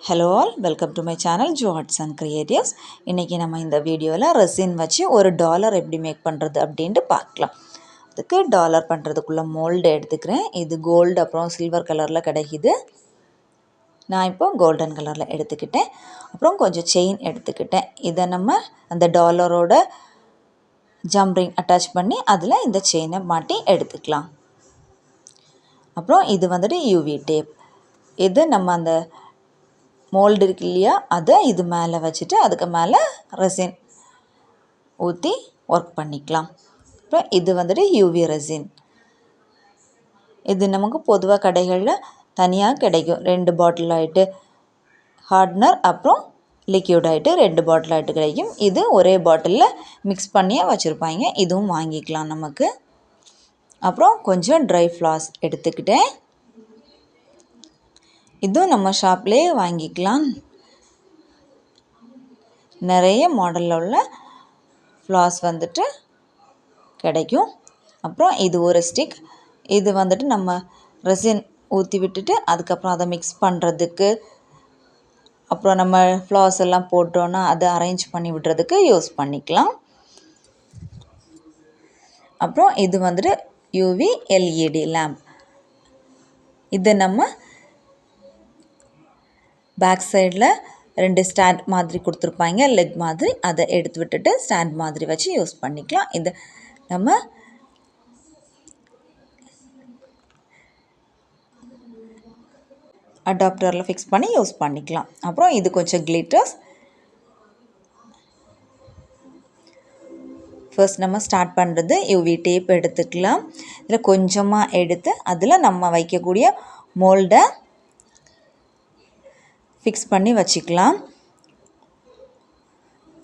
Hello all, welcome to my channel Jo Arts and Creatives. இன்னைக்கு நம்ம இந்த வீடியோல ரெசின் வச்சு ஒரு டாலர் எப்படி மேக் பண்றது அப்படினு பார்க்கலாம். அதுக்கு டாலர் பண்றதுக்குள்ள மோல்ட் எடுத்துக்கிறேன். இது கோல்ட் அப்புறம் சில்வர் கலர்ல கிடைக்குது. நான் இப்போ கோல்டன் கலர்ல எடுத்துக்கிட்டேன். அப்புறம் கொஞ்சம் செயின் எடுத்துக்கிட்டேன். இத நம்ம அந்த டாலரோட ஜம் ரிங் அட்டாச் பண்ணி அதுல இந்த செயினை மாட்டி எடுத்துக்கலாம். அப்புறம் இது வந்துட்டு UV டேப். இது நம்ம அந்த மோல்டு இருக்கு இல்லையா, அதை இது மேலே வச்சுட்டு அதுக்கு மேலே ரெசின் ஊற்றி ஒர்க் பண்ணிக்கலாம். அப்புறம் இது வந்துட்டு UV ரெசின். இது நமக்கு பொதுவாக கடைகளில் தனியாக கிடைக்கும். 2 பாட்டில் ஆகிட்டு ஹார்ட்னர் அப்புறம் லிக்யூட் ஆகிட்டு 2 பாட்டில் ஆகிட்டு கிடைக்கும். இது ஒரே பாட்டிலில் மிக்ஸ் பண்ணியே வச்சுருப்பாங்க. இதுவும் வாங்கிக்கலாம் நமக்கு. அப்புறம் கொஞ்சம் ட்ரை ஃப்ளாஸ் எடுத்துக்கிட்டேன். இதுவும் நம்ம ஷாப்லேயே வாங்கிக்கலாம். நிறைய மாடலில் உள்ள ஃப்ளாஸ் வந்துட்டு கிடைக்கும். அப்புறம் இது ஒரு ஸ்டிக். இது வந்துட்டு நம்ம ரெசின் ஊற்றி விட்டுட்டு அதுக்கப்புறம் அதை மிக்ஸ் பண்ணுறதுக்கு, அப்புறம் நம்ம ஃப்ளாஸ் எல்லாம் போட்டோன்னா அதை அரேஞ்ச் பண்ணி விடுறதுக்கு யூஸ் பண்ணிக்கலாம். அப்புறம் இது வந்துட்டு UV LED லேம்ப். இது நம்ம பேக் சைடில் 2 ஸ்டாண்ட் மாதிரி கொடுத்துருப்பாங்க, லெக் மாதிரி. அதை எடுத்து விட்டுட்டு ஸ்டாண்ட் மாதிரி வச்சு யூஸ் பண்ணிக்கலாம். இது நம்ம அடாப்டரில் ஃபிக்ஸ் பண்ணி யூஸ் பண்ணிக்கலாம். அப்புறம் இது கொஞ்சம் கிளிட்டர்ஸ். ஃபர்ஸ்ட் நம்ம ஸ்டார்ட் பண்ணுறது UV டேப் எடுத்துக்கலாம். இதில் கொஞ்சமாக எடுத்து அதில் நம்ம வைக்கக்கூடிய மோல்டை ஃபிக்ஸ் பண்ணி வச்சுக்கலாம்.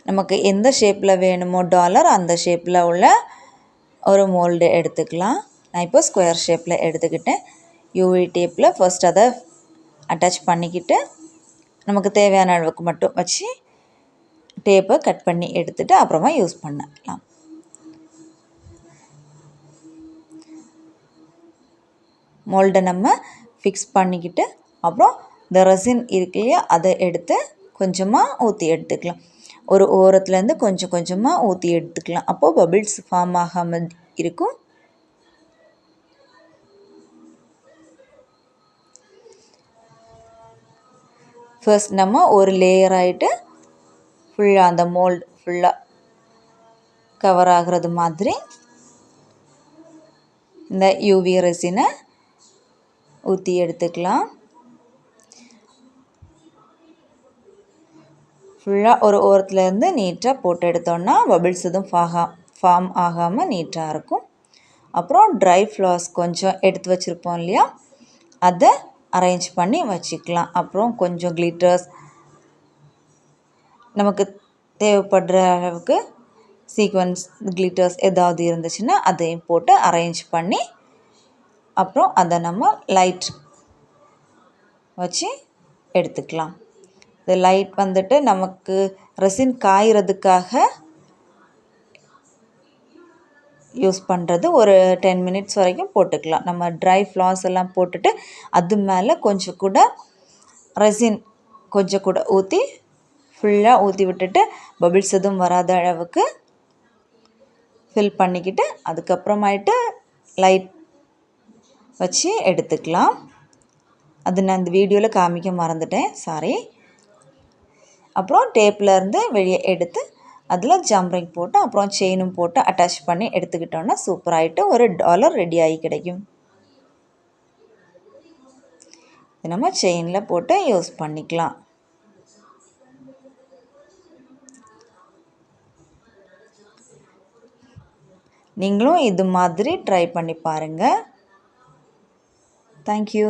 நமக்கு எந்த ஷேப்பில் வேணுமோ டாலர் அந்த ஷேப்பில் உள்ள ஒரு மோல்டு எடுத்துக்கலாம். நான் இப்போ ஸ்கொயர் ஷேப்பில் எடுத்துக்கிட்டேன். UV டேப்பில் ஃபர்ஸ்ட் அதை அட்டாச் பண்ணிக்கிட்டு நமக்கு தேவையான அளவுக்கு மட்டும் வச்சு டேப்பை கட் பண்ணி எடுத்துகிட்டு அப்புறமா யூஸ் பண்ணலாம். மோல்டை நம்ம ஃபிக்ஸ் பண்ணிக்கிட்டு அப்புறம் இந்த ரெசின் இருக்கு இல்லையா, அதை எடுத்து கொஞ்சமாக ஊற்றி எடுத்துக்கலாம். ஒரு ஓரத்துலேருந்து கொஞ்சம் கொஞ்சமாக ஊற்றி எடுத்துக்கலாம். அப்போது பபிள்ஸ் ஃபார்ம் ஆகாமல் இருக்கும். ஃபர்ஸ்ட் நம்ம ஒரு லேயர் ஆகிட்டு ஃபுல்லாக அந்த மோல்டு ஃபுல்லாக கவர் ஆகிறது மாதிரி இந்த UV ரெசினை ஊற்றி எடுத்துக்கலாம். ஃபுல்லாக ஒரு ஓரத்துலேருந்து நீட்டாக போட்டு எடுத்தோன்னா பபிள்ஸ் எதுவும் ஃபார்ம் ஆகாமல் நீட்டாக இருக்கும். அப்புறம் ட்ரை ஃப்ளாஸ் கொஞ்சம் எடுத்து வச்சுருப்போம் இல்லையா, அதை அரேஞ்ச் பண்ணி வச்சுக்கலாம். அப்புறம் கொஞ்சம் கிளிட்டர்ஸ், நமக்கு தேவைப்படுற அளவுக்கு சீக்வன்ஸ் கிளிட்டர்ஸ் ஏதாவது இருந்துச்சுன்னா அதையும் போட்டு அரேஞ்ச் பண்ணி அப்புறம் அதை நம்ம லைட் வச்சு எடுத்துக்கலாம். இந்த லைட் வந்துட்டு நமக்கு ரெசின் காய்கிறதுக்காக யூஸ் பண்ணுறது. ஒரு 10 மினிட்ஸ் வரைக்கும் போட்டுக்கலாம். நம்ம ட்ரை ஃப்ளாஸ் எல்லாம் போட்டுட்டு அது மேலே கொஞ்சம் கூட ரெசின் கொஞ்சம் கூட ஊற்றி ஃபுல்லாக ஊற்றி விட்டுட்டு பபிள்ஸ் எதுவும் வராத அளவுக்கு ஃபில் பண்ணிக்கிட்டு அதுக்கப்புறமாயிட்டு லைட் வச்சு எடுத்துக்கலாம். அது நான் இந்த வீடியோவில் காமிக்க மறந்துட்டேன், சாரி. அப்புறம் டேப்லேருந்து வெளியே எடுத்து அதில் ஜம் ரிங் போட்டு அப்புறம் செயினும் போட்டு அட்டாச் பண்ணி எடுத்துக்கிட்டோன்னா சூப்பராகிட்டு ஒரு டாலர் ரெடி ஆகி கிடைக்கும். இது நம்ம செயினில் போட்டு யூஸ் பண்ணிக்கலாம். நீங்களும் இது மாதிரி ட்ரை பண்ணி பாருங்கள். தேங்க்யூ.